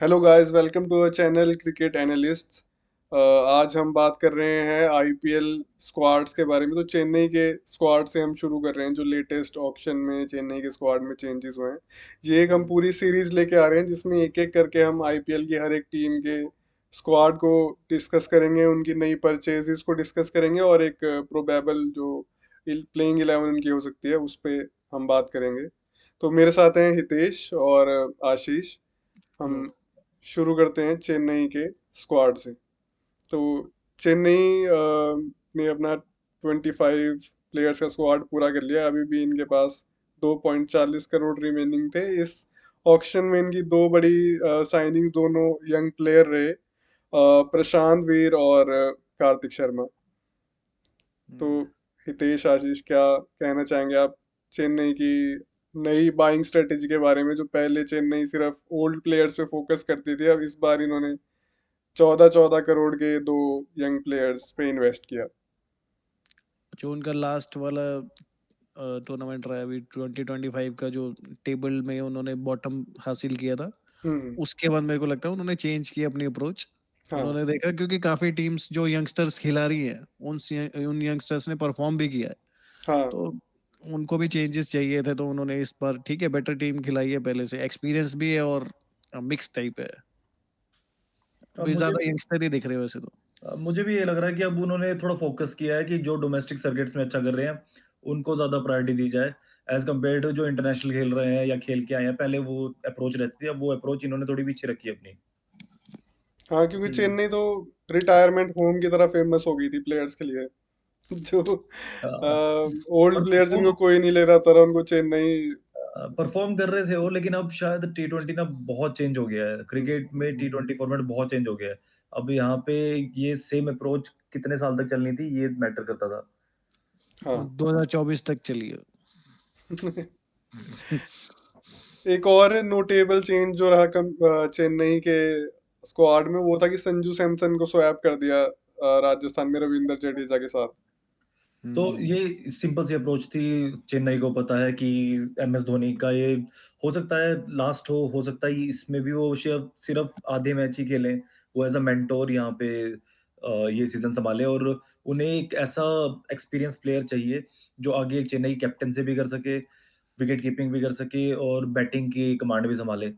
Hello guys, welcome to our channel cricket analysts. आज हम बात कर रहे हैं आईपीएल स्क्वाड्स के बारे में। तो चेन्नई के स्क्वाड से हम शुरू कर रहे हैं, जो लेटेस्ट ऑक्शन में चेन्नई के स्क्वाड में चेंजेस हुए हैं। ये एक हम पूरी सीरीज लेके आ रहे हैं, जिसमें एक एक करके हम आईपीएल की हर एक टीम के स्क्वाड को डिस्कस करेंगे, उनकी नई परचेजेस को डिस्कस करेंगे, और एक प्रोबेबल जो प्लेइंग 11 उनकी हो सकती है उस पे हम बात करेंगे। तो मेरे साथ हैं हितेश और आशीष। हेलो। हम शुरू करते हैं चेन्नई के स्क्वाड से। तो चेन्नई ने अपना 25 प्लेयर्स का स्क्वाड पूरा कर लिया। अभी भी इनके पास 2.40 करोड़ रिमेनिंग थे। इस ऑक्शन में इनकी दो बड़ी साइनिंग्स दोनों यंग प्लेयर रहे, प्रशांत वीर और कार्तिक शर्मा। तो हितेश, आशीष, क्या कहना चाहेंगे आप चेन्नई की नई बाइंग स्ट्रेटेजी के बारे में? जो पहले चेन्नई सिर्फ ओल्ड प्लेयर्स पे फोकस करती थी, अब इस बार इन्होंने 14-14 करोड़ के दो यंग प्लेयर्स पे इन्वेस्ट किया। जो उनका लास्ट वाला टूर्नामेंट रहा है अभी 2025 का, जो टेबल में उन्होंने बॉटम हासिल किया था, हम्म। उसके बाद मेरे को लगता है उन्होंने चेंज किया अपनी अप्रोच। हाँ। उन्होंने देखा क्योंकि काफी टीम्स जो यंगस्टर्स खिला रही है, उन यंगस्टर्स ने परफॉर्म भी किया है, हाँ। तो उनको भी चेंजेस चाहिए थे। तो उन्होंने इस बार ठीक है बेटर टीम खिलाई है, पहले से एक्सपीरियंस भी है और मिक्स टाइप है। अभी मुझे ज्यादा यंगस्टर ही दिख रहे हैं वैसे तो। मुझे भी ये लग रहा है कि अब उन्होंने थोड़ा फोकस किया है कि जो डोमेस्टिक सर्किट्स में अच्छा कर रहे हैं उनको ज्यादा प्रायोरिटी दी जाए, एज कम्पेयर टू जो इंटरनेशनल खेल रहे हैं या खेल के आए हैं। पहले वो अप्रोच रहती थी, अब वो अप्रोच इन्होंने थोड़ी पीछे रखी है अपनी। हाँ, क्योंकि हम्म। चेन्नई तो रिटायरमेंट होम की तरह फेमस हो गई थी प्लेयर्स के लिए। जो ओल्ड प्लेयर्स जिनको परफॉर्म कोई नहीं ले रहा था, उनको चेन्नई। परफॉर्म कर रहे थे वो, लेकिन अब शायद T20 ना बहुत चेंज हो गया है। हम्म। क्रिकेट में T20 फॉर्मेट बहुत चेंज हो गया है। अब यहाँ पे ये सेम अप्रोच कितने साल तक चलनी थी, ये मैटर करता था। हाँ। 2024 तक चली है। एक और नोटेबल चेंज जो रहा चेन्नई के स्क्वाड में, वो था कि संजू सैमसन को स्वैप कर दिया राजस्थान में रविंद्र जडेजा के साथ। तो हम्म। ये सिंपल सी अप्रोच थी। चेन्नई को पता है कि MS धोनी का ये हो सकता है लास्ट हो सकता है इसमें भी वो सिर्फ सिर्फ आधे मैच ही खेलें। वो एज अ मेंटोर यहाँ पे ये सीजन संभाले, और उन्हें एक ऐसा एक्सपीरियंस प्लेयर चाहिए जो आगे चेन्नई कैप्टन से भी कर सके, विकेट कीपिंग भी कर सके और बैटिंग की कमांड भी संभाले।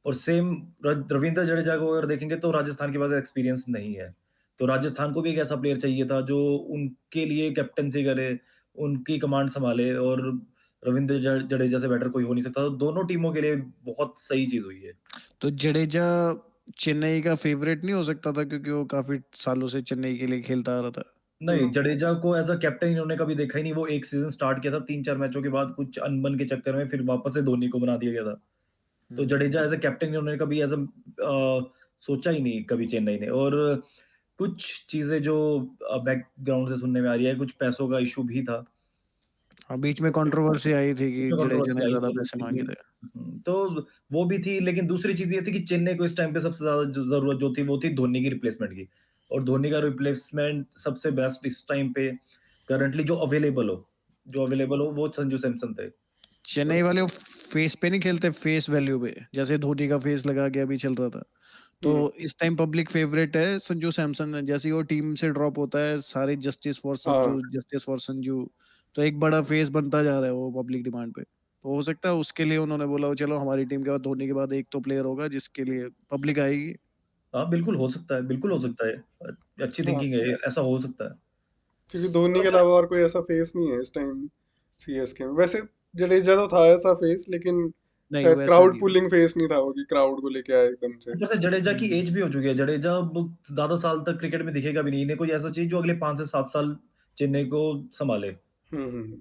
और सेम रविंद्र जडेजा को अगर देखेंगे तो राजस्थान के पास एक्सपीरियंस नहीं है। तो राजस्थान को भी एक ऐसा प्लेयर चाहिए था जो उनके लिए कैप्टेंसी करे, उनकी कमांड सँभाले, और रविंद्र जडेजा से बेटर कोई हो नहीं सकता। तो दोनों टीमों के लिए बहुत सही चीज़ हुई है। तो जडेजा चेन्नई का फेवरेट नहीं हो सकता था, क्योंकि वो काफी सालों से चेन्नई के लिए खेलता आ रहा था। नहीं, जडेजा को एज़ अ कैप्टन इन्होंने कभी देखा ही नहीं। वो एक सीज़न स्टार्ट किया था, 3-4 मैचों के बाद कुछ अनबन के चक्कर में फिर वापस से धोनी को बना दिया गया था। तो हम्म। जडेजा एज़ अ कैप्टन इन्होंने कभी सोचा ही नहीं कभी चेन्नई ने। और कुछ चीज़ें जो बैकग्राउंड से सुनने में आ रही है, कुछ पैसों का इश्यू भी था। हाँ, बीच में कंट्रोवर्सी आई थी कि इसमें जडेजा कंट्रोवर्सी ने आई ज्यादा थी, पैसे मांगे थे। तो वो भी थी, लेकिन दूसरी चीज़ ये थी कि चेन्नई को इस टाइम पे सबसे ज़्यादा जो ज़रूरत जो थी, वो थी धोनी की रिप्लेसमेंट की। और धोनी का रिप्लेसमेंट सबसे बेस्ट इस टाइम पे करंटली जो अवेलेबल हो वो संजू सैमसन थे। और चेन्नई वाले फेस पे नहीं खेलते, फेस वैल्यू पे, जैसे धोनी का फेस लगा के अभी चल रहा था। तो हम्म। इस टाइम पब्लिक फेवरेट है संजू सैमसन। जैसे ही वो टीम से ड्रॉप होता है, सारे जस्टिस फॉर हाँ। संजू, जस्टिस फॉर संजू, तो एक बड़ा फेस बनता जा रहा है वो पब्लिक डिमांड पे। तो हो सकता है उसके लिए उन्होंने बोला चलो हमारी टीम के बाद धोनी के बाद एक तो प्लेयर होगा जिसके लिए पब्लिक आएगी। हाँ, बिल्कुल हो सकता है, बिल्कुल हो सकता है। अच्छी हाँ, थिंकिंग है, ऐसा हो सकता है। क्योंकि धोनी के अलावा और कोई ऐसा फेस नहीं है इस टाइम सीएसके में। वैसे जडेजा तो था ऐसा फेस, लेकिन नहीं शायद वैसा क्राउड नहीं। पुलिंग फेस नहीं था वो, कि क्राउड को लेके आए एकदम से। ऊपर से जडेजा की हम्म। एज भी हो चुकी है। जडेजा अब ज़्यादा साल तक क्रिकेट में दिखेगा भी नहीं। इन्हें कोई ऐसा चाहिए जो अगले 5 से 7 साल चेन्नई को सँभाले। हम्म।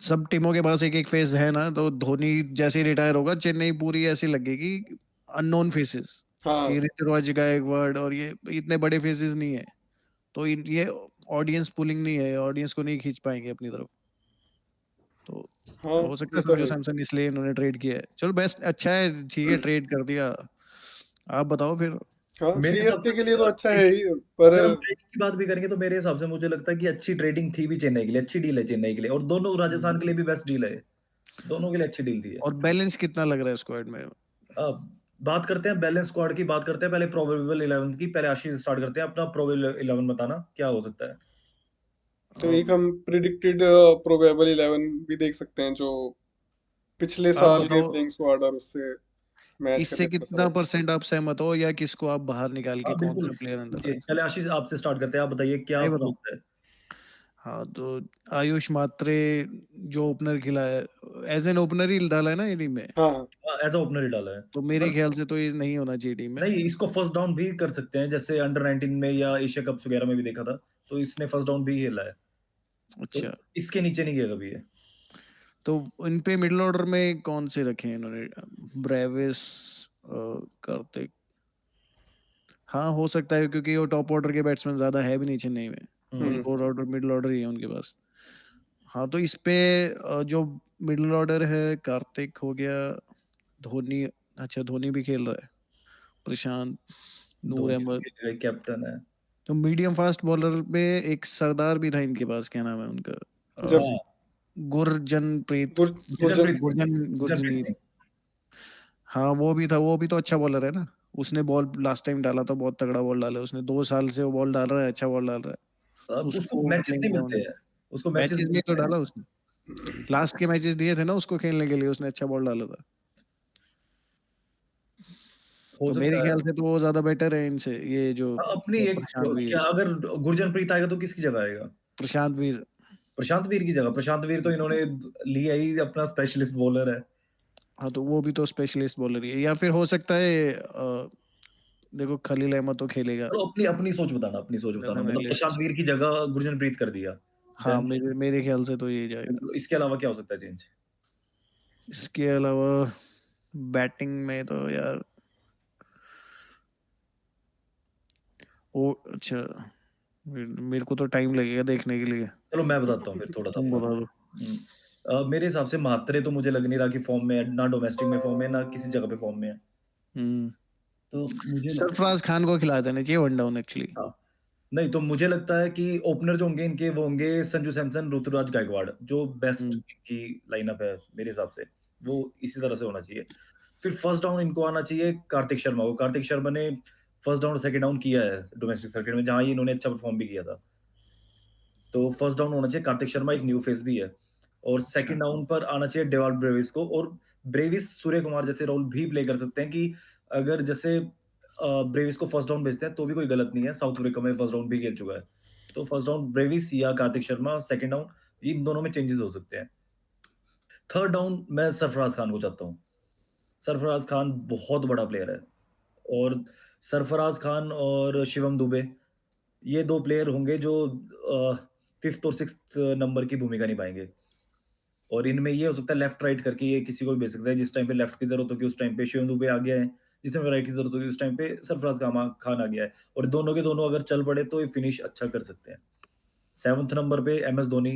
सब टीमों के पास एक एक फेस है ना, तो धोनी जैसे ही रिटायर होगा चेन्नई पूरी ऐसी लगेगी अननोन फेसेस, हाँ। कि ऋतुराज गायकवाड़ और ये इतने बड़े फेसेस नहीं है। तो ये ऑडियंस पुलिंग नहीं है, ऑडियंस को नहीं खींच पाएंगे अपनी तरफ। तो हाँ, हो सकता ये है तो संजू है। सैमसन इसलिए इन्होंने ट्रेड किया है। चलो बेस्ट, अच्छा है, ठीक है ट्रेड कर दिया। आप बताओ फिर। हाँ, मेरे हिसाब सीएसके से के लिए तो अच्छा है ही, पर अगर हम ट्रेडिंग की बात भी करेंगे तो मेरे हिसाब से मुझे लगता है कि अच्छी ट्रेडिंग थी भी चेन्नई के लिए, अच्छी डील है चेन्नई के लिए और दोनों राजस्थान के लिए भी बेस्ट डील है। दोनों के लिए अच्छी डील थी ये। और बैलेंस कितना लग रहा है स्क्वाड में? अब बात करते हैं बैलेंस स्क्वाड की बात करते हैं पहले प्रोबेबल 11 की। पहले आशीष स्टार्ट करते हैं अपना प्रोबेबल 11 बताना क्या हो सकता है? तो अ, एक हम प्रिडिक्टेड प्रोबेबल 11 भी देख सकते हैं, जो पिछले आप साल के बताओ, प्लेइंग स्क्वाड और उससे मैच इससे करके पता कितना चलेगा। परसेंट आप सहमत हो, या किसको आप बाहर निकाल के हाँ, कौन बिल्कुल। सा प्लेयर अंदर जी, लाए? पहले आशीष आपसे स्टार्ट करते हैं। आप बताइए क्या मैं हो बताऊं? सकता है? हाँ, तो आयुष मात्रे जो ओपनर खिला है, एज एन ओपनर ही डाला है ना ये टीम में, हाँ, हाँ। हाँ, एज़ अ ओपनर ही डाला है। तो मेरे पर ख्याल से तो ये नहीं होना चाहिए टीम में। नहीं, इसको फर्स्ट डाउन भी कर सकते हैं, जैसे अंडर 19 में या एशिया कप्स वगैरह में भी देखा था, तो इसने फर्स्ट डाउन भी खेला है। तो अच्छा, इसके नीचे नहीं गया कभी ये। तो इन पे मिडिल ऑर्डर में कौन से रखे हैं इन्होंने? ब्रेविस, कार्तिक। हाँ, हो सकता है क्योंकि वो टॉप ऑर्डर के बैट्समैन ज्यादा है भी नहीं चेन्नई में। हुँ, हुँ। लोअर ऑर्डर मिडिल ऑर्डर ही है उनके पास। हाँ, तो इस पे जो मिडिल ऑर्डर है, कार्तिक हो गया, धोनी। अच्छा, धोनी भी खेल रहा है, प्रशांत, नूर धोनी तो अहमद। खेलेगा ही, कैप्टन है। तो मीडियम फास्ट बॉलर में एक सरदार भी था इनके पास, क्या नाम है उनका? जब हाँ, गुरजनप्रीत, गुरजन गुरजनप्रीत सिंह, गुरजनप्रीत गुरजनीत। सिंह। हाँ, वो भी था, वो भी तो अच्छा बॉलर है ना। उसने बॉल लास्ट टाइम डाला था, बहुत तगड़ा बॉल डाला है उसने। 2 साल से वो बॉल डाल रहा है, अच्छा बॉल डाल रहा है। तो अब उसको उसको मैचेस ओपनिंग नहीं किया मिलते उन्होंने। हैं, उसको मैचेस मैचेस नहीं में तो मिलते हैं। डाला उसने, लास्ट के मैचेस दिए थे ना उसको खेलने के लिए, उसने अच्छा बॉल डाला था। हो तो मेरे सकता है। ख्याल से तो वो ज्यादा बेटर है इनसे, ये जो हाँ, अपनी एक प्रशांत क्या वीर। अगर गुरजनप्रीत आएगा तो किसकी जगह आएगा? प्रशांत वीर। प्रशांत वीर की जगह। प्रशांत वीर तो इन्होंने लिया ही अपना स्पेशलिस्ट बॉलर है। हाँ, तो वो भी तो स्पेशलिस्ट बॉलर ही है, या फिर हो सकता है देखो खलील अहमद तो खेलेगा। तो अपनी अपनी सोच बताना, अपनी सोच बताना। नथन मतलब एलिस। प्रशांत वीर की जगह गुरजनप्रीत कर दिया। हाँ, देन मेरे मेरे ख्याल से तो ये जाएगा। इसके अलावा क्या हो सकता है चेंज? इसके अलावा बैटिंग में तो यार, ओ अच्छा, मेरे को तो टाइम लगेगा देखने के लिए। चलो मैं बताता हूँ फिर थोड़ा-सा तुम अपना। बता दो। हुँ। मेरे हिसाब से म्हात्रे तो मुझे लग नहीं रहा कि फ़ॉर्म में है, ना डोमेस्टिक में फ़ॉर्म में है, ना किसी जगह पे फ़ॉर्म में है। हम्म। तो मुझे लग सरफराज खान को खिला देना चाहिए वन डाउन एक्चुअली। हाँ। नहीं, तो मुझे लगता है कि ओपनर जो होंगे इनके वो होंगे संजू सैमसन, ऋतुराज गायकवाड़, जो बेस्ट हम्म। इनकी लाइनअप है मेरे हिसाब से। वो इसी तरह से होना चाहिए। फिर फर्स्ट डाउन इनको आना चाहिए कार्तिक शर्मा को। कार्तिक शर्मा ने फर्स्ट डाउन और सेकंड डाउन किया है डोमेस्टिक सर्किट में, जहाँ ही इन्होंने अच्छा परफ़ॉर्म भी किया था। तो फर्स्ट डाउन होना चाहिए कार्तिक शर्मा, एक न्यू फेस भी है। और अच्छा। सेकंड डाउन पर आना चाहिए डेवाल्ड ब्रेविस को। और ब्रेविस सूर्य कुमार जैसे रोल भी प्ले कर सकते हैं कि अगर जैसे ब्रेविस को फर्स्ट डाउन भेजते हैं तो भी कोई गलत नहीं है, साउथ अफ्रीका में फर्स्ट डाउन भी खेल चुका है। तो फर्स्ट डाउन ब्रेविस या Kartik Sharma, second down in दोनों में चेंजेस हो सकते हैं। थर्ड डाउन मैं सरफराज खान को चाहता हूँ। सरफराज खान बहुत बड़ा प्लेयर है और सरफराज खान और शिवम दुबे ये 2 प्लेयर होंगे जो 5th और 6th नंबर की भूमिका निभाएँगे। और इनमें ये हो सकता है लेफ्ट राइट करके ये किसी को भी भेज सकता है। जिस टाइम पे लेफ्ट की ज़रूरत होगी उस टाइम पे शिवम दुबे आ गया है, जिस टाइम पे राइट की ज़रूरत होगी उस टाइम पे सरफराज खान आ गया है। और दोनों के दोनों अगर चल पड़े तो ये फिनिश अच्छा कर सकते हैं। 7th नंबर पे एमएस धोनी,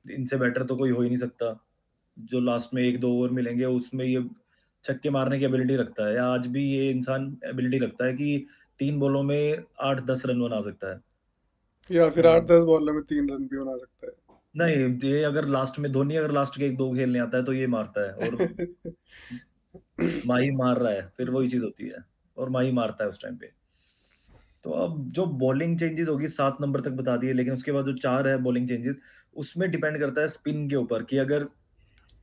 इनसे बेटर तो कोई हो ही नहीं सकता। जो लास्ट में 1-2 ओवर मिलेंगे उसमें ये छक्के मारने की एबिलिटी रखता है। आज भी ये इंसान एबिलिटी रखता है कि 3 बॉलों में 8-10 रन बना सकता है। या फिर तो 8-10 बॉलों में 3 रन भी बना सकता नहीं, ये अगर लास्ट में धोनी अगर लास्ट के 1-2 खेलने आता है तो ये मारता है और है। माही मार रहा है, फिर वही चीज़ होती है और माही मारता है उस टाइम पे। तो अब जो बॉलिंग चेंजेज़ होगी 7 नंबर तक बता दिए, लेकिन उसके बाद जो 4 है बॉलिंग चेंजेज़, उसमें डिपेंड करता है स्पिन के ऊपर कि अगर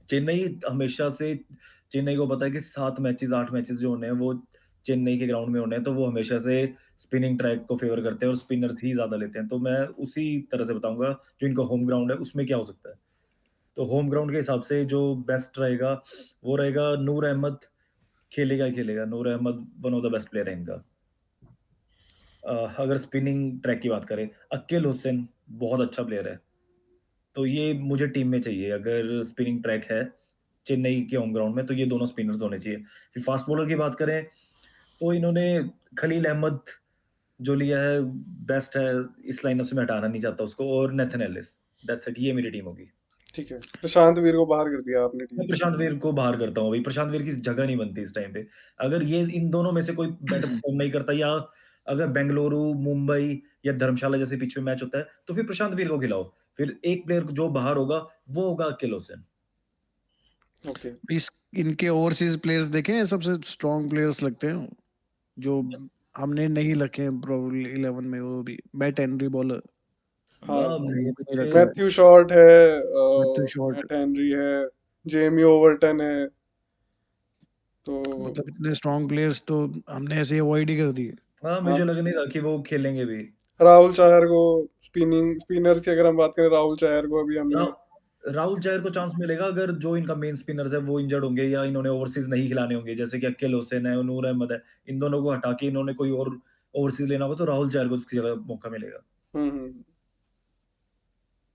चेन्नई हमेशा से चेन्नई को पता है कि 7 मैचेज़ 8 मैचेज़ जो होने हैं वो चेन्नई के ग्राउंड में होने हैं, तो वो हमेशा से स्पिनिंग ट्रैक को फ़ेवर करते हैं और स्पिनर्स ही ज़्यादा लेते हैं। तो मैं उसी तरह से बताऊँगा जो इनका होम ग्राउंड है उसमें क्या हो सकता है। तो होम ग्राउंड के हिसाब से जो बेस्ट रहेगा, वो रहेगा नूर अहमद खेलेगा ही खेलेगा। Noor Ahmad one of the best player है इनका। अगर स्पिनिंग ट्रैक की बात करें, अकील हुसैन बहुत अच्छा प्लेयर है। तो ये मुझे टीम में चाहिए अगर स्पिनिंग ट्रैक है, चेन्नई के होम ग्राउंड में तो ये दोनों स्पिनर्स होने चाहिए। फिर फास्ट बॉलर की बात करें, तो इन्होंने खलील अहमद जो लिया है बेस्ट है, इस लाइनअप से मैं हटाना नहीं चाहता उसको और नेथन एलिस, दैट्स इट ये मेरी टीम होगी। ठीक है, प्रशांत वीर को बाहर कर दिया आपने मैं टीम से। प्रशांत वीर को बाहर करता हूँ अभी, प्रशांत वीर की जगह नहीं बनती इस टाइम पे। अगर ये इन दोनों में से कोई बेटर परफ़ॉर्म नहीं करता या अगर बेंगलुरु, मुंबई या धर्मशाला जैसे पिच पे मैच होता है, तो फिर प्रशांत वीर को खिलाओ। फिर एक प्लेयर जो बाहर होगा, वो होगा अकील हुसैन। ओके। इस इनके ओवरसीज प्लेयर्स देखे हैं, सबसे स्ट्रॉन्ग प्लेयर्स लगते हैं जो हमने नहीं रखे हैं प्रोबेबली 11 में। वो भी मैट हेनरी बॉलर, हाँ, वो भी नहीं मुझे रखा है। मैथ्यू शॉर्ट है, मैथ्यू शॉर्ट, मैट हेनरी है, जेमी ओवरटन है, तो मतलब इतने स्ट्रॉन्ग प्लेयर्स तो हमने ऐसे अवॉइड ही कर दिए। हाँ, हाँ, मुझे लग नहीं रहा कि वो खेलेंगे भी। राहुल चाहर को, स्पिनर्स की अगर हम बात करें, राहुल चाहर को अभी रा हमने, राहुल चहर को चांस मिलेगा अगर जो इनका मेन स्पिनर्स है वो इंजर्ड होंगे या इन्होंने ओवरसीज नहीं खिलाने होंगे, जैसे कि अकील हुसैन है, नूर अहमद है। इन दोनों को हटा के इन्होंने कोई और ओवरसीज लेना होगा तो राहुल चहर को उसकी जगह मौका मिलेगा। हम्म।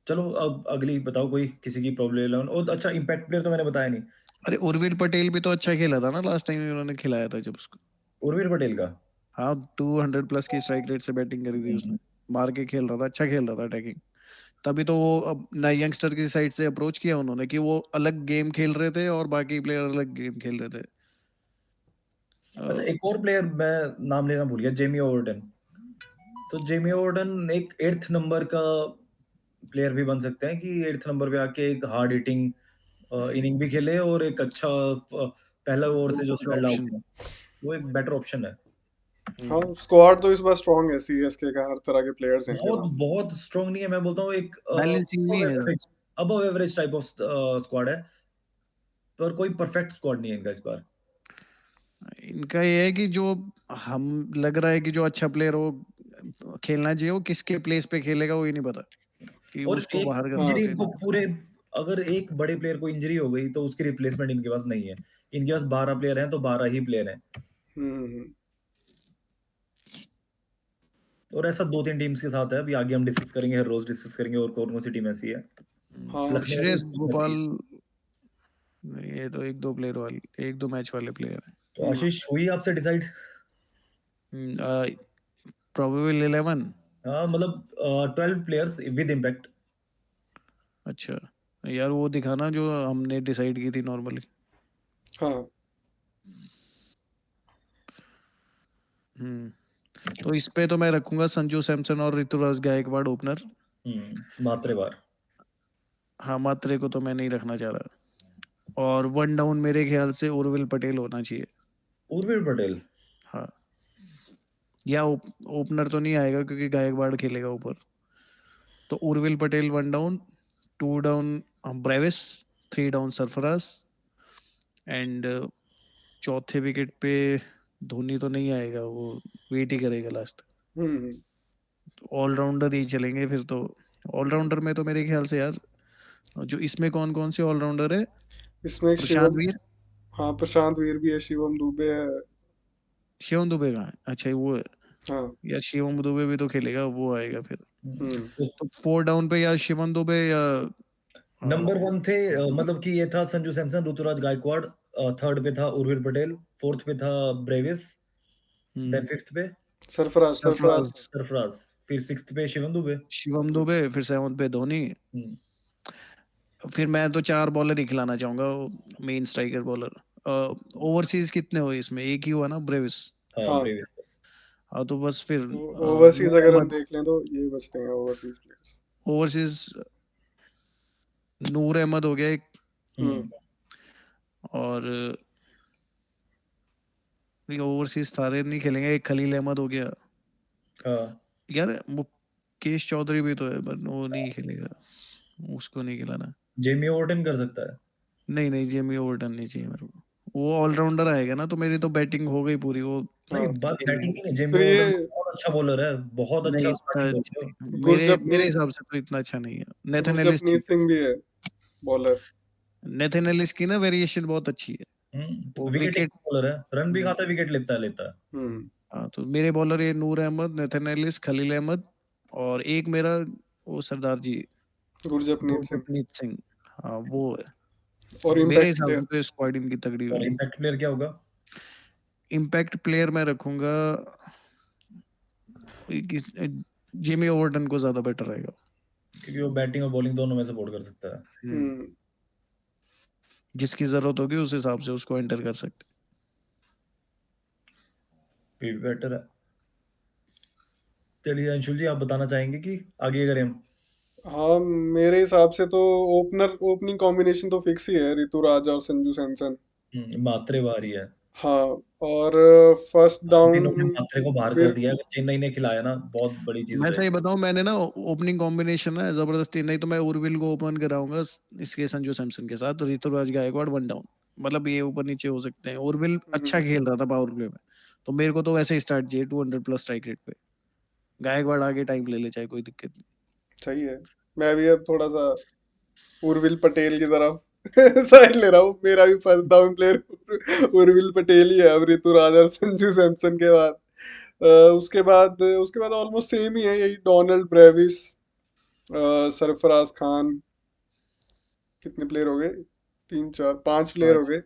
चलो अब अगली बताओ कोई किसी की प्रॉब्लम 11 और अच्छा इम्पैक्ट प्लेयर तो मैंने बताया नहीं। अरे उर्विल पटेल भी तो अच्छा खेला था ना लास्ट टाइम उन्होंने खिलाया था जब उसको। उर्विल पटेल का? हाँ, 200 प्लस की स्ट्राइक रेट से बैटिंग करी थी उसने। हुँ, मार के खेल रहा था, अच्छा खेल रहा था अटैकिंग। तभी तो वो अब नए यंगस्टर की साइड से अप्रोच किया उन्होंने कि वो अलग गेम खेल रहे थे और बाकी प्लेयर अलग गेम खेल रहे थे। अच्छा अ, एक और प्लेयर मैं नाम लेना भूल गया, जेमी ओवर्टन। तो जेमी ओवर्टन एक 8th नंबर का प्लेयर भी बन सकते हैं कि 8th नंबर पे आके एक हार्ड हिटिंग इनिंग भी खेले और एक अच्छा पहला ओवर वो से जो बेटर स्पेल आउट ऑप्शन। है, वो एक बेटर ऑप्शन है। हाँ, स्क्वाड तो इस बार स्ट्रांग है, सीएसके का हर तरह के प्लेयर्स हैं इनके बहुत पास। बहुत स्ट्रांग नहीं है, मैं बोलता हूँ एक बैलेंसिंग नहीं है। Above average type of squad है, पर कोई परफेक्ट स्क्वाड नहीं है इनका इस बार। इनका ये है कि जो हम लग रहा है कि जो अच्छा प्लेयर हो खेलना चाहिए, वो किसके प्लेस पे खेलेगा वो ही नहीं पता कि और उसको एक बाहर कर हाँ, इंजरी सकते हैं इनको नहीं कर पूरे अगर एक बड़े प्लेयर को इंजरी हो गई तो उसकी रिप्लेसमेंट इनके पास नहीं है। इनके पास 12 प्लेयर हैं तो 12 ही प्लेयर हैं। हम्म। और ऐसा 2-3 टीम्स के साथ है, अभी आगे हम डिस्कस करेंगे, हर रोज़ डिस्कस करेंगे और कौन-कौन सी टीम ऐसी है। सकते। हाँ, लखनऊ भी श्रेयस इस टीम में से गोपाल, ही है। ये तो एक दो प्लेयर वाले, एक दो मैच वाले प्लेयर हैं। तो आशीष हुई आपसे डिसाइड? प्रोबेबल 11। हाँ, मतलब 12 प्लेयर्स विद इम्पैक्ट। अच्छा यार, वो दिखाना जो हमने डिसाइड की थी नॉर्मली। हाँ, तो इस पे तो मैं रखूंगा संजू सैमसन और ऋतुराज गायकवाड़ ओपनर। मात्रेवार। हाँ, मात्रे को तो मैं नहीं रखना चाह रहा। और वन डाउन मेरे ख्याल से उर्विल पटेल होना चाहिए। उर्विल पटेल। हाँ, या ओपनर तो नहीं आएगा क्योंकि गायकवाड़ खेलेगा ऊपर। तो Urvil Patel one down, two down Brevis, three down Sarfaraz, and चौथे विकेट पे धोनी तो नहीं आएगा, वो वेट ही करेगा लास्ट। हम्म। ऑलराउंडर ही चलेंगे फिर तो। ऑलराउंडर में तो मेरे ख्याल से यार, जो इसमें कौन कौन से ऑलराउंडर है? इसमें एक प्रशांत शिवम, वीर, हाँ, प्रशांत वीर भी है, शिवम दुबे है। शिवम दुबे कहाँ है? अच्छा वो है। हाँ। या शिवम दुबे भी तो खेलेगा, वो आएगा फिर। हम्म। उस तो फोर डाउन पे या शिवम दुबे या नंबर 1 थे मतलब कि ये था संजू सैमसन, ऋतुराज गायकवाड़, 3rd पे था उर्विल पटेल, 4th पे था ब्रेविस, देन 5th पे सरफराज, सरफराज। सरफराज, सरफराज, फिर 6th पे शिवम दुबे। शिवम दुबे, फिर सेवंथ पे धोनी। हुँ, फिर मैं तो चार बॉलर ही खिलाना चाहूंगा, मेन स्ट्राइकर बॉलर। ओवरसीज कितने हुए इसमें? एक ही हुआ ना, ब्रेविस। हाँ, हाँ, ब्रेविस बस। हाँ, तो बस फिर तो ओवरसीज नूर अगर हम अहमद। देख लें तो ये बचते हैं ओवरसीज प्लेयर्स। ओवरसीज नूर अहमद हो गया एक, हम्म। हुँ, और ओवरसीज सारे नहीं खेलेंगे, एक खलील अहमद हो गया। हाँ, यार मुकेश चौधरी भी तो है, बट वो नहीं खेलेगा, उसको नहीं खिलाना। जेमी ओवर्टन कर सकता है। नहीं नहीं, जेमी ओवर्टन नहीं चाहिए मेरे को। वो ऑलराउंडर आएगा ना, तो मेरी तो बैटिंग हो गई पूरी, वो नहीं, हाँ, बात खेल बैटिंग की नहीं, जेमी फिर ओवर्टन ये बहुत अच्छा बॉलर है, बहुत नहीं, अच्छा इतना स्टार्टिंग अच्छा बॉलर है। नहीं मेरे मेरे गुरजपनीत, हिसाब से तो इतना अच्छा नहीं है। नेथन एलिस गुरजपनीत ठीक सिंह भी है बॉलर। है। नेथन एलिस की ना वेरिएशन बहुत अच्छी है। वो विकेट विकेट। टेकिंग बॉलर है, रन भी खाता है, विकेट लेता है। हम्म। हाँ, तो मेरे बॉलर ये नूर अहमद, नेथन एलिस, खलील अहमद, और एक मेरा वो सरदार जी, गुरजपनीत सिंह। गुरप्रीत सिंह। हाँ, वो है। और मेरे इम्पैक्ट हिसाब प्लेयर, से तो स्क्वाड इनकी तगड़ी और हुई। इम्पैक्ट प्लेयर क्या होगा? इम्पैक्ट प्लेयर मैं रखूंगा जिमी ओवर्टन को, ज्यादा बेटर रहेगा। क्योंकि वो बैटिंग और बॉलिंग दोनों में सपोर्ट कर सकता है। हम्म। जिसकी जरूरत होगी उस हिसाब से उसको एंटर कर सकते। ये भी बेटर है। चलिए अंशुल जी, आप बताना चाहेंगे कि आगे करें हम? हाँ, मेरे हिसाब से तो ओपनिंग कॉम्बिनेशन तो फिक्स ही है, ऋतुराज और संजू सैमसन। मात्रे भारी है। हाँ, और फर्स्ट अब डाउन इन्होंने मात्रे को बाहर कर मेरे दिया है, अगर चेन्नई ने खिलाया ना बहुत बड़ी चीज हो मैं सही जाएगी। बताऊं, मैंने ना ओपनिंग कॉम्बिनेशन है जबरदस्ती, नहीं तो मैं उर्विल को ओपन कराऊंगा इसके संजू सैमसन के साथ, ऋतुराज गायकवाड़ वन डाउन। मतलब ये ऊपर नीचे हो सकते हैं। उर्विल अच्छा हम्म, खेल रहा था पावर प्ले में, तो मेरे को तो वैसे स्टार्ट चाहिए 200 प्लस स्ट्राइक रेट पे। गायकवाड़ आगे टाइम ले ले चाहे, कोई दिक्कत नहीं। सही है। मैं भी अब थोड़ा सा उर्विल पटेल की तरफ साइड ले रहा हूँ। मेरा भी first down player Urvil Patel ही है अब ऋतुराज और संजू सैमसन के बाद। उसके बाद ऑलमोस्ट सेम ही है, यही डोनाल्ड ब्रेविस, सरफराज खान। कितने प्लेयर हो गए? तीन चार पांच प्लेयर हो पांच। गए।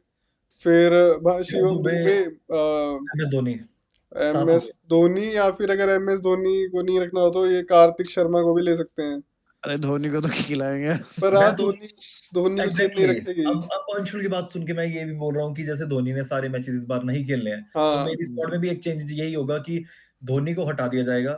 फिर शिवम शिवम दुबे, दुबे, MS धोनी, एम 7 हो एस गए। धोनी, या फिर अगर एम एस धोनी को नहीं रखना हो तो ये कार्तिक शर्मा को भी ले सकते हैं। अरे धोनी को तो खिलाएंगे। पर मैं हाँ, तो धोनी धोनी को चेन्नई एग्जैक्टली रखेगी। अब अंशुल की बात सुन के मैं ये भी बोल रहा हूँ कि जैसे धोनी ने सारे मैचेस इस बार नहीं खेलने हैं, तो हाँ। मेरी स्क्वाड में भी एक चेंज यही होगा कि धोनी को हटा दिया जाएगा,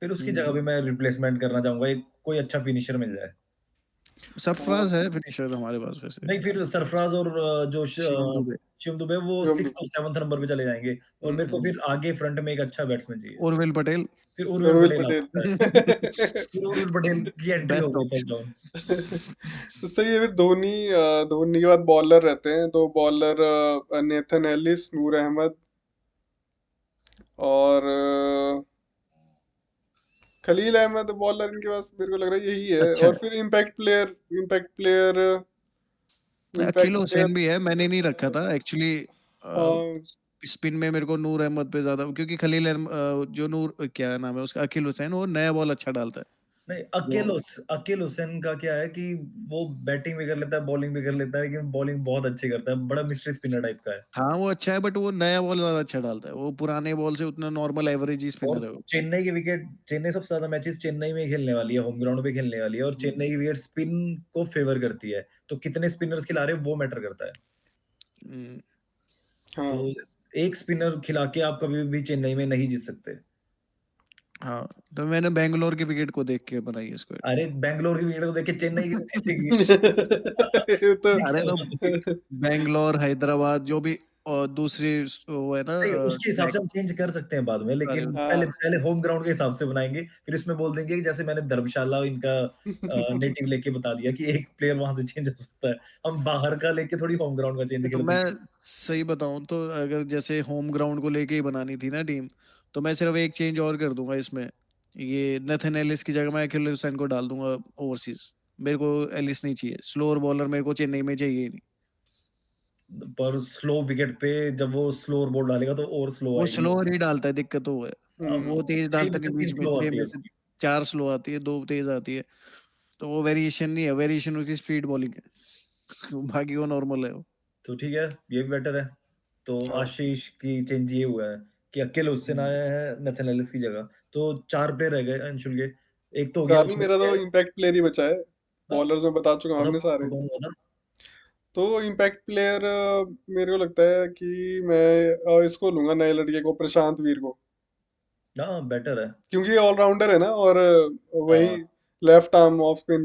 फिर उसकी जगह हम्म, पे मैं रिप्लेसमेंट करना चाहूंगा, एक कोई अच्छा फिनिशर मिल जाए। हाँ, सरफराज है फिनिशर हमारे पास वैसे। नहीं, फिर सरफराज और शिवम दुबे, शिवम दुबे वो शिवम 6th और 7th नंबर पे चले जाएंगे, और मेरे को दुबे, फिर आगे फ्रंट में एक अच्छा बैट्समैन चाहिए। उर्विल पटेल। फिर उर्विल उर्विल पटेल आ पटेल। सकता है। फिर उर्विल पटेल की एंट्री हो बेस्ट गई फर्स्ट ऑप्शन। डाउन। तो सही है। फिर धोनी के बाद बॉलर रहते हैं, तो बॉलर नेथन एलिस, नूर अहमद और खलील अहमद बॉलर इनके पास, मेरे को लग रहा है यही है। अच्छा और फिर अकील इम्पैक्ट प्लेयर। हुसैन भी है, मैंने नहीं रखा था एक्चुअली। हाँ, स्पिन में मेरे को नूर अहमद पे ज्यादा, क्योंकि जो नूर क्या नाम है उसका, अकील हुसैन, वो नया बॉल अच्छा डालता है। नहीं, वो अकील हुसैन का क्या है कि वो बैटिंग भी कर लेता है, बॉलिंग भी कर लेता है, लेकिन बॉलिंग बहुत अच्छी करता है, बड़ा मिस्ट्री स्पिनर टाइप का है। हाँ वो अच्छा है, बट वो नया बॉल ज्यादा अच्छा डालता है। वो पुराने बॉल से उतना नॉर्मल एवरेज ही और स्पिनर है वो। चेन्नई सबसे ज्यादा मैचेस चेन्नई में ही खेलने वाली है, होम ग्राउंड पे खेलने वाली है, और चेन्नई की विकेट स्पिन को फेवर करती है, तो कितने स्पिनर्स खिला रहे हैं वो मैटर करता है। हम्म, तो हाँ। एक स्पिनर खिला के आप कभी भी चेन्नई में नहीं जीत सकते। हाँ तो मैंने बैंगलोर के विकेट को देख के बनाई है स्क्वाड। अरे बैंगलोर की विकेट को देख के चेन्नई की भी खेलेगी। ये तो अरे तो बैंगलोर हैदराबाद जो भी, और दूसरी वो है ना नहीं, उसके हिसाब से हम चेंज कर सकते हैं बाद में, सारे। लेकिन पहले हाँ। पहले होम ग्राउंड के हिसाब से बनाएंगे, फिर इसमें बोल देंगे कि जैसे मैंने धर्मशाला इनका नेटिव लेके बता दिया कि एक प्लेयर वहां से चेंज हो सकता है, हम बाहर का लेके थोड़ी होम ग्राउंड का चेंज तो कर मैं देंगे। सही बताऊं तो, अगर जैसे होम ग्राउंड को लेके ही बनानी थी ना टीम, तो मैं सिर्फ एक चेंज और कर दूंगा इसमें। ये नेथन एलिस की जगह मैं अखिल हुसैन को डाल दूंगा ओवरसीज। मेरे को एलिस नहीं चाहिए, स्लोअर बॉलर मेरे को चेन्नई में चाहिए ही नहीं। पर स्लो विकेट पे जब वो स्लोअर बॉल डालेगा तो और स्लो वो आएगी। स्लोअर ही डालता है, दिक्कत तो वो है। अब हम्म। वो तेज छह डालता में नहीं, से बीच 3 में स्लो 6 आती है में से उसकी। 4 स्लो आती है, 2 तेज आती है। तो वो वेरिएशन नहीं है, वेरिएशन उसकी स्पीड बॉलिंग है। बाकी वो नॉर्मल है वो। तो ठीक है, ये भी बेटर है। तो हाँ, आशीष की चेंज ये हुआ है कि अकेले उससे ना हम्म। आया है नेथन एलिस की जगह। तो 4 प्लेयर रह गए अंशुल के। एक तो हो गया चार नहीं, उसमें मेरा तो से। इम्पैक्ट प्लेयर ही बचा है। हाँ, बॉलर्स में बता चुका हूँ मतलब आपने सारे। कौन हुआ था? तो इम्पैक्ट प्लेयर मेरे को लगता है कि मैं इसको लूंगा, नए लड़के को, प्रशांत वीर को। हाँ, बेटर है। क्योंकि ये ऑलराउंडर है ना, और वही हाँ, लेफ्ट आर्म ऑफ स्पिन।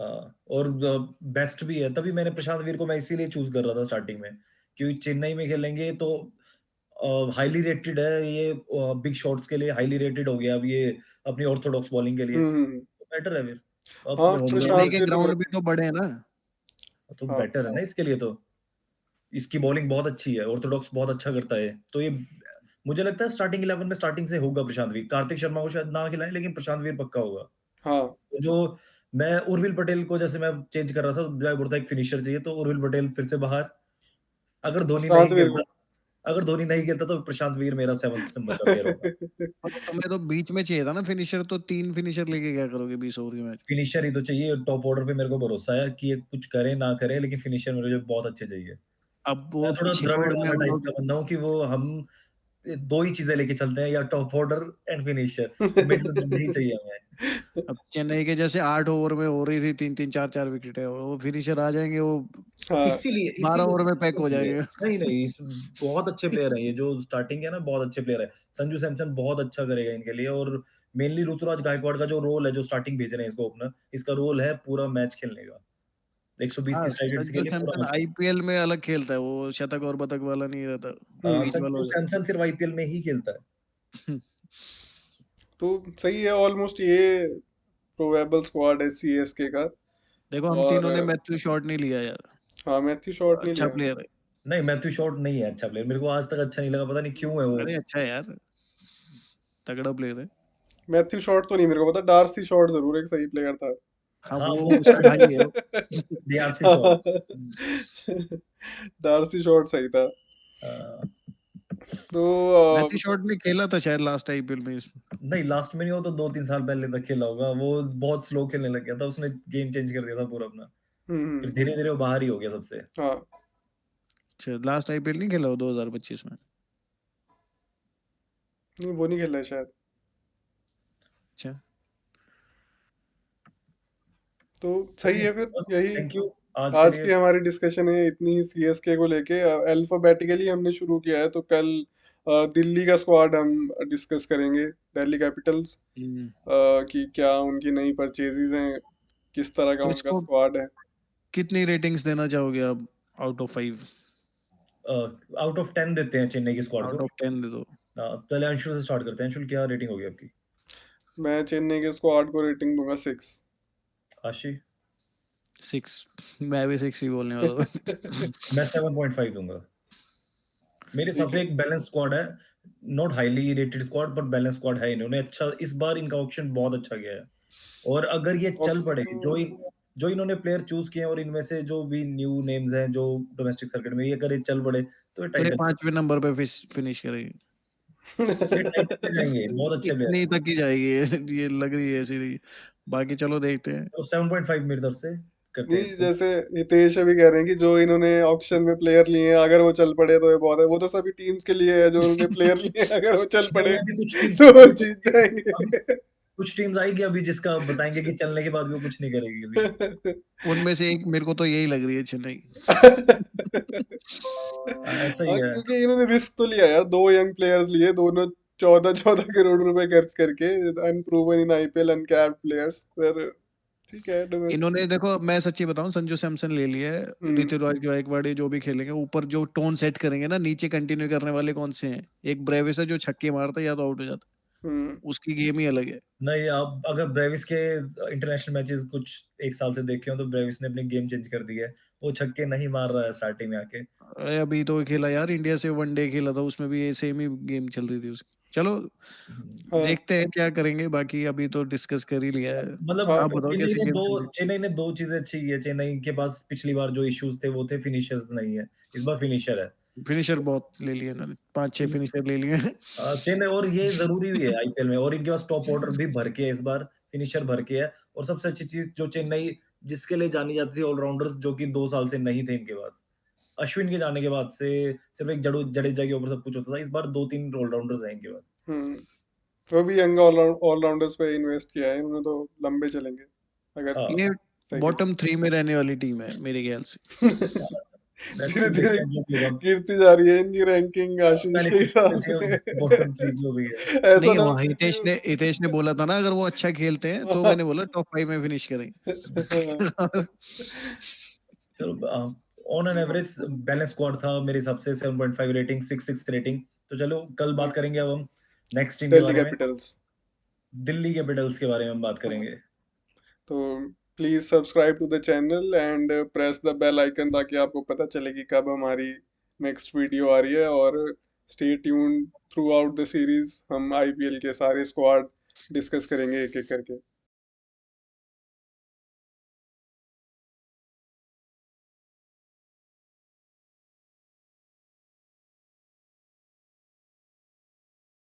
हाँ, और बेस्ट भी है, तभी मैंने प्रशांत वीर को मैं इसीलिए चूज़ कर रहा था स्टार्टिंग में, क्योंकि चेन्नई में खेलेंगे तो हाइली रेटेड है ये, बिग शॉट्स के लिए हाइली रेटेड हो गया अब ये, अपनी ऑर्थोडॉक्स बॉलिंग के लिए, तो बेटर है फिर। हाँ, अपने होम ग्राउंड चेन्नई प्रशांत के वीर को ग्राउंड भी रख। तो बड़े हैं ना। तो हाँ, बेटर है ना इसके लिए तो। इसकी बॉलिंग बहुत अच्छी है, ऑर्थोडॉक्स बहुत अच्छा करता है, तो ये मुझे लगता है स्टार्टिंग 11 में स्टार्टिंग से होगा प्रशांत वीर। कार्तिक शर्मा को शायद ना खिलाएं, लेकिन प्रशांत वीर पक्का होगा। हाँ। तो जो मैं उर्विल पटेल को जैसे मैं चेंज कर रहा था, मैं बोलता एक फिनिशर चाहिए, तो उर्विल पटेल फिर से बाहर। अगर धोनी नहीं प्रशांत वीर खेलता को। अगर धोनी नहीं खेलता तो प्रशांत वीर मेरा 7th नंबर का प्लेयर होगा। तो तुम्हें तो बीच में चाहिए था ना फिनिशर, तो 3 फिनिशर लेके क्या करोगे 20 ओवर के मैच। फिनिशर ही तो चाहिए, टॉप ऑर्डर पे मेरे को भरोसा है कि ये कुछ करे ना करे, लेकिन फिनिशर मेरे को बहुत अच्छे चाहिए। अब वो मैं थोड़ा 6 द्रविड़ ओवर में वाला ऑल टाइप आउट। का बंदा हूँ कि वो हम दो ही चीजें लेके चलते हैं, या top order and finisher, middle बंदे ही चाहिए हमें। अब चेन्नई के जैसे 8 ओवर में हो रही थी 3-3 4-4 विकेट है, वो फिनिशर आ जाएंगे, वो हाँ, इसीलिए 12 इसीलिए ओवर में पैक हो इसीलिए- जाएंगे। नहीं नहीं बहुत अच्छे प्लेयर हैं ये, जो स्टार्टिंग है ना, बहुत अच्छे प्लेयर है। संजू सैमसन बहुत अच्छा करेगा इनके लिए, और मेनली ऋतुराज गायकवाड़ का जो रोल है, जो स्टार्टिंग भेज रहे हैं इसको ओपनर, इसका रोल है पूरा मैच खेलने का। 120 हाँ, की स्ट्राइक रेट से संजू खेलिए पूरा सैमसन मैच। आईपीएल में अलग खेलता है, वो शतक और बतक वाला नहीं रहता, बीच वाला संजू हो जाता सैमसन सिर्फ आईपीएल में ही खेलता है। है। तो सही है, ऑलमोस्ट ये प्रोबेबल स्क्वाड है सीएसके का। देखो हम और तीनों ने मैथ्यू शॉट नहीं लिया यार, हाँ, मैथ्यू शॉट नहीं अच्छा लिया। प्लेयर है। नहीं, मैथ्यू शॉट नहीं है अच्छा प्लेयर, मेरे को आज तक अच्छा नहीं लगा, पता नहीं क्यों है वो। अरे अच्छा है यार, तगड़ा प्लेयर है। मैथ्यू शॉट तो नहीं मेरे को पता, डार्सी शॉट जरूर एक सही प्लेयर था। हाँ हाँ, वो वो उसका भाई है वो। DRC shot. डार्सी शॉट सही था। अ, तो मैथ्यू शॉट ने खेला था शायद लास्ट आईपीएल में इसमें। नहीं, लास्ट में नहीं, हो तो 2-3 साल पहले तक खेला होगा। वो बहुत स्लो खेलने लग गया था, उसने गेम चेंज कर दिया था पूरा अपना। फिर हम्म, धीरे-धीरे वो बाहर ही हो गया सबसे। हाँ, अच्छा लास्ट आईपीएल नहीं खेला वो 2025 में। नहीं वो नहीं खेला है शायद। अच्छा तो सही चलिए, है फिर, बस यही थैंक यू आज के आज लिए। की हमारी डिस्कशन है, इतनी ही सीएसके को लेके। अल्फाबेटिकली हमने शुरू किया है, तो कल दिल्ली का स्क्वाड हम डिस्कस करेंगे, दिल्ली कैपिटल्स हम्म, कि क्या उनकी नई परचेजेज हैं, किस तरह का तो उनका इसको स्क्वाड है। कितनी रेटिंग्स देना चाहोगे आप, आउट ऑफ 5? आउट ऑफ 10 देते हैं चेन्नई की स्क्वाड को। आउट ऑफ 10 दे दो। पहले अंशुल से स्टार्ट करते हैं। अंशुल, क्या रेटिंग होगी आपकी? मैं चेन्नई के स्क्वाड को रेटिंग दूंगा 6। आशी? 6, मैं भी 6 ही बोलने वाला था। मैं 7.5 दूंगा। मेरे हिसाब ठीक से है। एक बैलेंस स्क्वाड है, not highly rated squad, but balance squad है। इन्होंने अच्छा, इस बार इनका ऑप्शन बहुत अच्छा गया है, और अगर ये चल ऑप्शन पड़े, तो जो इन्होंने प्लेयर चूज किए हैं, और इनमें से जो भी न्यू नेम्स हैं जो डोमेस्टिक सर्किट में, ये अगर ये चल पड़े तो ये पूरे टाइटल 5वें नंबर पे फिनिश करेंगे। ये टाइटल पे जाएंगे। बहुत अच्छे प्लेयर इतनी हैं। तक ही जाएगी ये लग रही है ऐसी रही। बाकी चलो देखते हैं। तो 7.5 मेरी तरफ से करते हैं नहीं, इसको। जैसे हितेश अभी कह रहे हैं कि जो इन्होंने ऑक्शन में प्लेयर लिए हैं, अगर वो चल पड़े तो ये बहुत है। वो तो सभी टीम्स के लिए है, जो उन्होंने प्लेयर लिए हैं, अगर वो चल नहीं, पड़े अभी कुछ तो टीम्स वो अभी जीत जाएंगे। कुछ टीम्स आएगी अभी, जिसका बताएंगे कि चलने के बाद भी वो कुछ नहीं करेगी अभी। उनमें से एक मेरे को तो यही लग रही है, चेन्नई। ऐसा ही हाँ, है। क्योंकि इन्होंने रिस्क तो लिया यार, दो यंग प्लेयर्स लिए, दोनों 14-14 करोड़ रुपए खर्च करके, unproven in IPL, uncapped players. पर ठीक है, डोमेस्टिक। इन्होंने देखो, मैं सच्ची बताऊं, संजू सैमसन ले लिया है, हम्म, ऋतुराज गायकवाड़ जो भी खेलेंगे, ऊपर जो टोन सेट करेंगे ना, नीचे कंटिन्यू करने वाले कौन से हैं? एक ब्रेविस है जो छक्के मारता है या तो आउट हो जाता हम्म, है, उसकी गेम ही अलग है। नहीं, आप अगर ब्रेविस के इंटरनेशनल मैचेस कुछ एक साल से देखे हो, तो ब्रेविस ने अपनी गेम चेंज कर दी है। वो छक्के नहीं मार रहा है स्टार्टिंग में आके। अरे अभी तो खेला यार, इंडिया से वनडे खेला था, उसमें भी ये सेम ही गेम चल रही थी उसकी। चलो हाँ, देखते हैं क्या करेंगे, बाकी अभी तो डिस्कस कर ही लिया है। मतलब हाँ, आप बताओ कैसी गेम चल रही चेन्नई ने दो चीजें अच्छी की है। चेन्नई के पास पिछली बार जो इश्यूज थे, वो थे फिनिशर्स नहीं है। इस बार फिनिशर है। है? फिनिशर बहुत ले लिए इन्होंने, 5-6 फिनिशर ले लिए हैं। चेन्नई, और ये जरूरी भी है आईपीएल में, और इनके पास टॉप ऑर्डर भी भर के है इस बार, फिनिशर भर के है। और सबसे अच्छी चीज जो चेन्नई, जिसके लिए जानी जाती थी ऑलराउंडर्स, जो कि 2 साल से नहीं थे इनके पास। अश्विन के जाने के बाद से सिर्फ एक जडेजा के ऊपर सब कुछ होता था। इस बार 2-3 ऑलराउंडर्स हैं इनके पास। हम्म। वो भी यंग ऑलराउंडर्स पे इन्वेस्ट किया है इन्होंने, तो लंबे चलेंगे अगर ये हाँ, सही बॉटम 3 में रहने वाली टीम है मेरे ख्याल से। खेले। लेट्स धीरे सी, धीरे देखते हैं जो भी होगा। गिरती जा रही है इनकी रैंकिंग आशीष मैंने के हिसाब किसी से। बॉटम 3 भी हो गई है। ऐसा नहीं, ना वो हो कि हितेश ने बोला था ना, अगर वो अच्छा खेलते हैं तो मैंने बोला टॉप 5 में फिनिश करेंगे। चलो, on an average balance squad था मेरे हिसाब से। 7.5 रेटिंग, 6 रेटिंग। तो चलो, कल बात करेंगे अब हम नेक्स्ट टीम के दिल्ली बारे में। कैपिटल्स। दिल्ली कैपिटल्स के बारे में हम बात हाँ, करेंगे। तो please subscribe to the channel and press the bell icon, ताकि आपको पता चले कि कब हमारी नेक्स्ट वीडियो आ रही है। और stay tuned through out the series, हम आईपीएल के सारे स्क्वाड डिस्कस करेंगे एक एक करके।